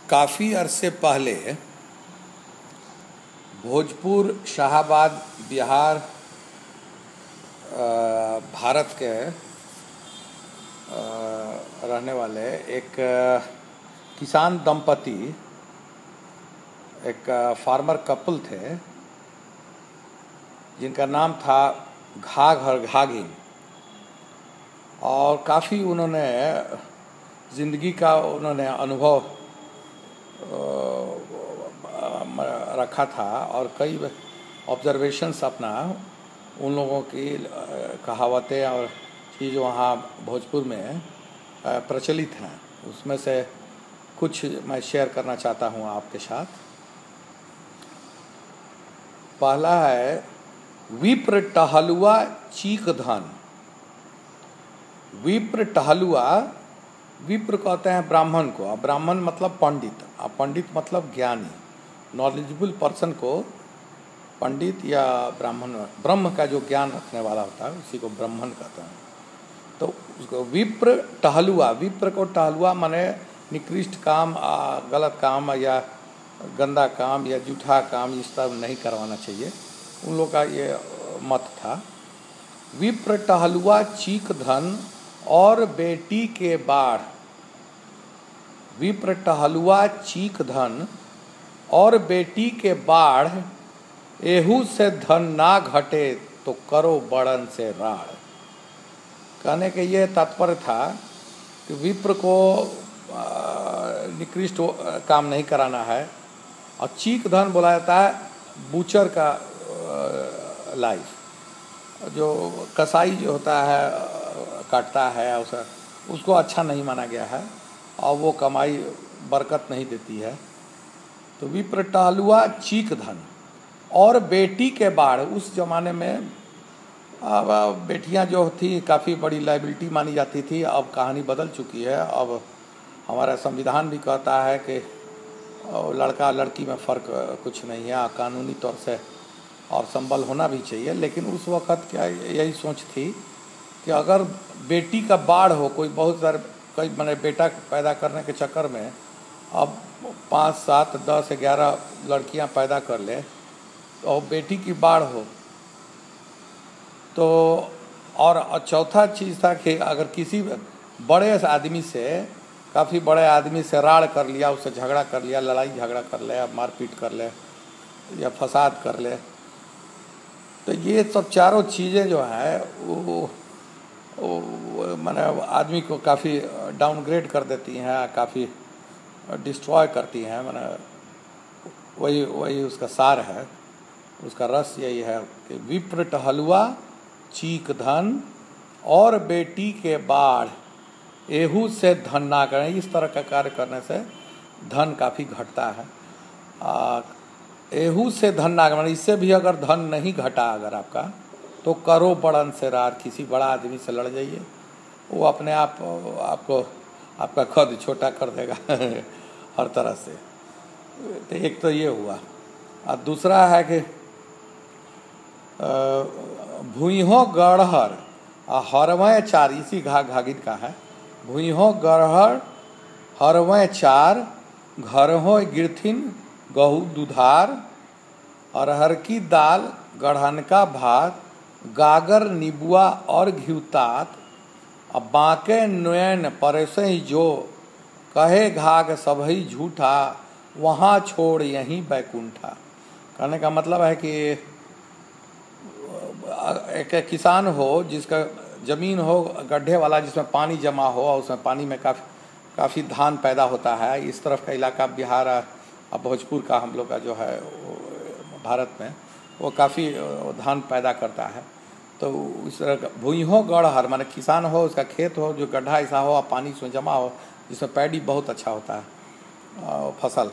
काफ़ी अरसे पहले भोजपुर शाहाबाद बिहार भारत के रहने वाले एक किसान दंपति, एक फार्मर कपल थे जिनका नाम था घाघर घाघिन। और काफ़ी उन्होंने ज़िंदगी का अनुभव रखा था और कई ऑब्जर्वेशंस अपना उन लोगों की कहावतें और चीज़ वहाँ भोजपुर में प्रचलित हैं। उसमें से कुछ मैं शेयर करना चाहता हूँ आपके साथ। पहला है विप्र टहलुआ चीक धन। विप्र टहलुआ, विप्र कहते हैं ब्राह्मण को, और ब्राह्मण मतलब पंडित, और पंडित मतलब ज्ञानी, नॉलेजेबल पर्सन को पंडित या ब्राह्मण, ब्रह्म का जो ज्ञान रखने वाला होता है उसी को ब्राह्मण कहते हैं। तो उसको विप्र टहलुआ, विप्र को टहलुआ माने निकृष्ट काम, गलत काम या गंदा काम या जूठा काम इस तरह नहीं करवाना चाहिए, उन लोगों का ये मत था। विप्र टहलुआ चीक धन और बेटी के बाढ़। विप्र टहलुआ चीक धन और बेटी के बाढ़, एहू से धन ना घटे तो करो बड़न से राढ़। कहने के ये तात्पर्य था कि विप्र को निकृष्ट काम नहीं कराना है। और चीक धन बोला जाता है बूचर का लाइफ, जो कसाई जो होता है काटता है उसको अच्छा नहीं माना गया है और वो कमाई बरकत नहीं देती है। तो विप्र टहलुआ चीक धन और बेटी के बाढ़। उस जमाने में बेटियां जो थी काफ़ी बड़ी लायबिलिटी मानी जाती थी। अब कहानी बदल चुकी है। अब हमारा संविधान भी कहता है कि लड़का लड़की में फ़र्क कुछ नहीं है, कानूनी तौर से और संबल होना भी चाहिए। लेकिन उस वक़्त क्या यही सोच थी कि अगर बेटी का बाढ़ हो, कोई बहुत सारे कई मैंने बेटा पैदा करने के चक्कर में अब 5, 7, 10, 11 लड़कियां पैदा कर ले और बेटी की बाढ़ हो तो। और चौथा चीज़ था कि अगर किसी बड़े आदमी से, काफ़ी बड़े आदमी से राड़ कर लिया, उससे झगड़ा कर लिया, लड़ाई झगड़ा कर ले या मारपीट कर ले या फसाद कर ले, तो ये सब चारों चीज़ें जो है वो माने आदमी को काफ़ी डाउनग्रेड कर देती हैं, काफ़ी डिस्ट्रॉय करती हैं। माने वही उसका सार है, उसका रस यही है कि विप्र टहलुआ चीक धन और बेटी के बाढ़, एहू से धन ना करें। इस तरह का कार्य करने से धन काफ़ी घटता है। एहू से धन ना करें, इससे भी अगर धन नहीं घटा अगर आपका, तो करो बड़न से रार। किसी बड़ा आदमी से लड़ जाइए, वो अपने आप आपको आपका कद छोटा कर देगा हर तरह से। तो एक तो ये हुआ। और दूसरा है कि भूइहों गढ़हर हरवें चार, इसी घाघिन का है। भूइहों गढ़हर हरवें चार, घरहों गिरथिन गहू दुधार। अरहर की दाल गढ़हन का भात, गागर नीबुआ और घिवतात। अब बाँके नयन परसे जो, कहे घाघ सबही झूठा, वहाँ छोड़ यहीं बैकुंठा। कहने का मतलब है कि एक किसान हो जिसका ज़मीन हो गड्ढे वाला, जिसमें पानी जमा हो और उसमें पानी में काफ़ी धान पैदा होता है। इस तरफ का इलाका बिहार और भोजपुर का हम लोग का जो है भारत में वो काफ़ी धान पैदा करता है। तो इस तरह भूइहों गढ़हर माने किसान हो, उसका खेत हो जो गड्ढा ऐसा हो और पानी उसमें जमा हो, जिसमें पैडी बहुत अच्छा होता है फसल।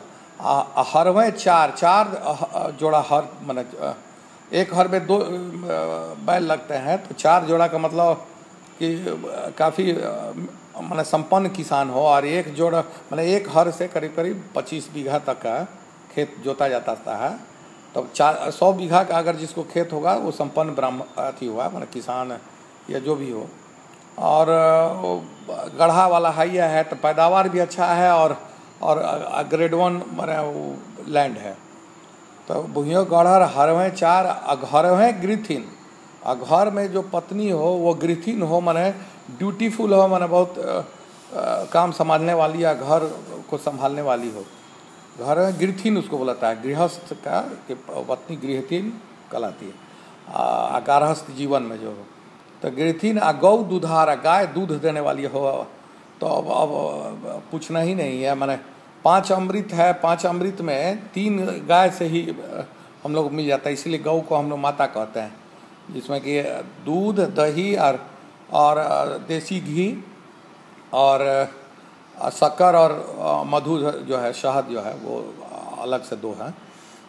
हरवें चार जोड़ा हर माने एक हर में 2 बैल लगते हैं, तो 4 जोड़ा का मतलब कि काफ़ी माने संपन्न किसान हो। और एक जोड़ा माने एक हर से करीब 25 बीघा तक का खेत जोता जाता है। तो 100 बीघा का अगर जिसको खेत होगा वो संपन्न ब्राह्मण हुआ, माने किसान या जो भी हो। और गढ़ा वाला हाइया है तो पैदावार भी अच्छा है और और ग्रेड 1 माने वो लैंड है। तो बुहियो गढ़र हरवें 4 अघरवें गृथिन, घर में जो पत्नी हो वो गृथिन हो, माने ड्यूटीफुल हो, माने बहुत काम संभालने वाली या घर को संभालने वाली हो। घर में गृथिन उसको बोलाता है, गृहस्थ का कि पत्नी गृहथिन कहलाती है गारहस्थ जीवन में जो हो। तो गृथिन गौ दूधार, गाय दूध देने वाली हो। तो अब पूछना ही नहीं है, माने 5 अमृत है, 5 अमृत में 3 गाय से ही हम लोग मिल जाता है, इसलिए गौ को हम लोग माता कहते हैं, जिसमें कि दूध, दही और देसी घी और शक्कर और मधु जो है, शहद जो है वो अलग से 2 हैं।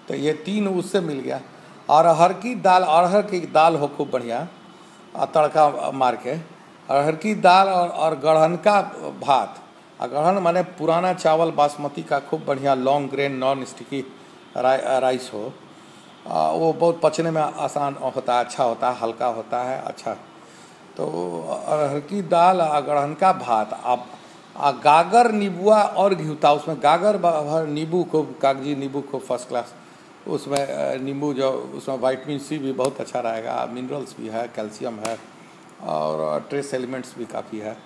तो ये 3 उससे मिल गया। और अरहर की दाल, अरहर की दाल हो खूब बढ़िया तड़का मार के, अरहर की दाल और गढ़न का भात। गढ़न माने पुराना चावल बासमती का खूब बढ़िया long grain non sticky rice हो। वो बहुत पचने में आसान होता है, अच्छा होता है, हल्का होता है, अच्छा। तो अरहर की दाल गढ़न का भात। अब गागर नीबुआ और घिउता, उसमें गागर भर नींबू खूब, कागजी नींबू खूब फर्स्ट क्लास, उसमें नींबू जो उसमें विटामिन सी भी बहुत अच्छा रहेगा, मिनरल्स भी है, कैल्शियम है और ट्रेस एलिमेंट्स भी काफ़ी है।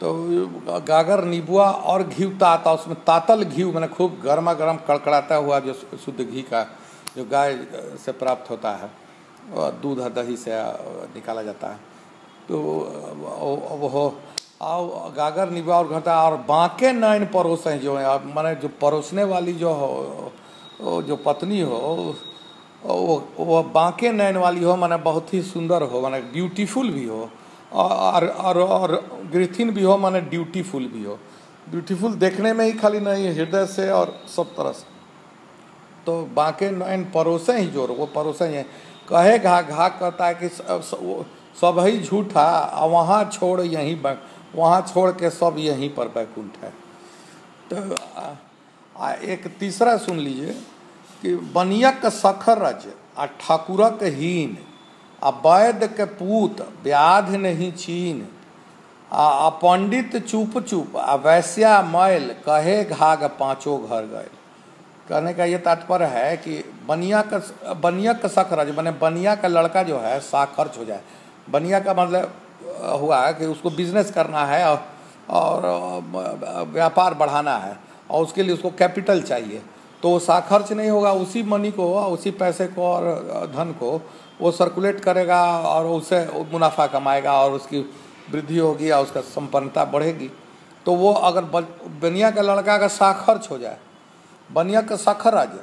तो गागर नीबुआ और घिउता आता, उसमें तातल घी मैंने खूब गर्मा गर्म कड़कड़ाता हुआ जो शुद्ध घी का जो गाय से प्राप्त होता है, दूध दही से निकाला जाता है। तो वो गागर नीबुआ और घटा और बांके नैन परोसें जो है, माने जो परोसने वाली जो हो, जो पत्नी हो वो बांके नैन वाली हो, माने बहुत ही सुंदर हो, माने ब्यूटीफुल भी हो, और गृथिन भी हो, माने ड्यूटीफुल भी हो। ब्यूटीफुल देखने में ही खाली नहीं, हृदय से और सब तरह से। तो बांके नैन परोसें ही जोर, वो परोसें ही कहे घा घा कहता है कि सब ही झूठा, वहाँ छोड़ यहीं, वहाँ छोड़ के सब यहीं पर बैकुंठ है। तो एक तीसरा सुन लीजिए कि बनियक सखरज ठाकुरक हीन, वैद्य के पूत व्याध नहीं चीन, पंडित चुप चुप वैश्या मैल, कहे घाग 5 घर गए। कहने का ये तात्पर्य है कि बनिया का सखरज माने बनिया का लड़का जो है साखर्च हो जाए। बनिया का मतलब हुआ कि उसको बिजनेस करना है और व्यापार बढ़ाना है, और उसके लिए उसको कैपिटल चाहिए। तो वो साखर्च नहीं होगा, उसी मनी को, उसी पैसे को और धन को वो सर्कुलेट करेगा और उससे मुनाफा कमाएगा और उसकी वृद्धि होगी और उसका संपन्नता बढ़ेगी। तो वो अगर बनिया का लड़का का साखर्च हो जाए, बनिया का सखरज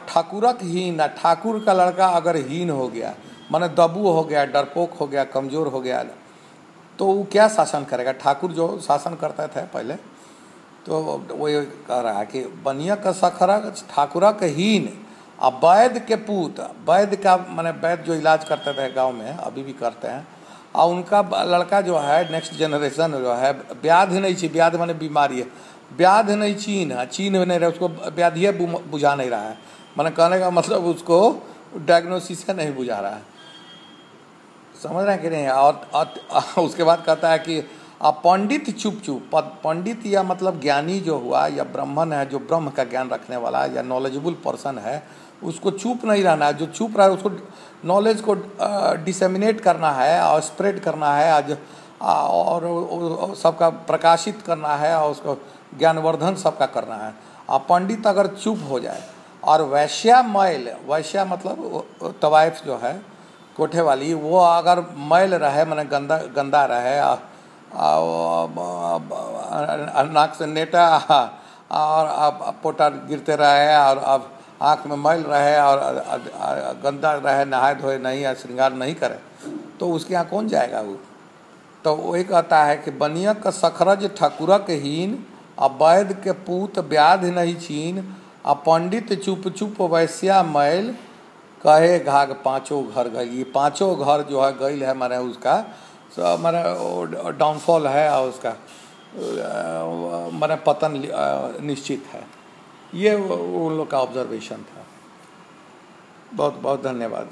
ठाकुरक हीन, ठाकुर का लड़का अगर हीन हो गया, माने दबू हो गया, डरपोक हो गया, कमज़ोर हो गया, तो वो क्या शासन करेगा? ठाकुर जो शासन करता था पहले, तो वो ये कह रहा है कि बनिया का सखरज ठाकुरक हीन, अब वैद्य के पूत, वैद्य का माने वैद्य जो इलाज करते थे गांव में, अभी भी करते हैं, और उनका लड़का जो है नेक्स्ट जनरेशन जो है व्याध नहीं चाहिए, व्याध माने बीमारी है, व्याध नहीं चीन है, चीन नहीं रहा, उसको व्याधि बुझा नहीं रहा है, माने कहने का मतलब उसको डायग्नोसिस नहीं बुझा रहा है। समझ रहे हैं कि नहीं? और उसके बाद कहता है कि पंडित चुप चुप, पंडित या मतलब ज्ञानी जो हुआ या ब्राह्मण है, जो ब्रह्म का ज्ञान रखने वाला या नॉलेजेबल पर्सन है, उसको चुप नहीं रहना है। जो चुप रहा है उसको नॉलेज को डिसेमिनेट करना है और स्प्रेड करना है आज, और सबका प्रकाशित करना है और उसको ज्ञानवर्धन सबका करना है। और पंडित अगर चुप हो जाए, और वैश्या मैल, वैश्या मतलब तवाइफ जो है कोठे वाली, वो अगर मैल रहे माने गंदा रहे, नाक से नेटा और पोटा गिरते रहे, और अब आँख में मैल रहे और गंदा रहे, नहाए धोए नहीं या श्रृंगार नहीं करे, तो उसके यहाँ कौन जाएगा वो? तो वही कहता है कि बनिया का सखरज ठाकुरक हीन, वैद्य के पूत व्याध नहीं चीन, पंडित चुप चुप वैश्या मैल, कहे घाग 5 घर गई। ये 5 घर जो है गई है, माने उसका माने डाउनफॉल है और उसका माने पतन निश्चित है। ये उन लोग का ऑब्जर्वेशन था। बहुत बहुत धन्यवाद।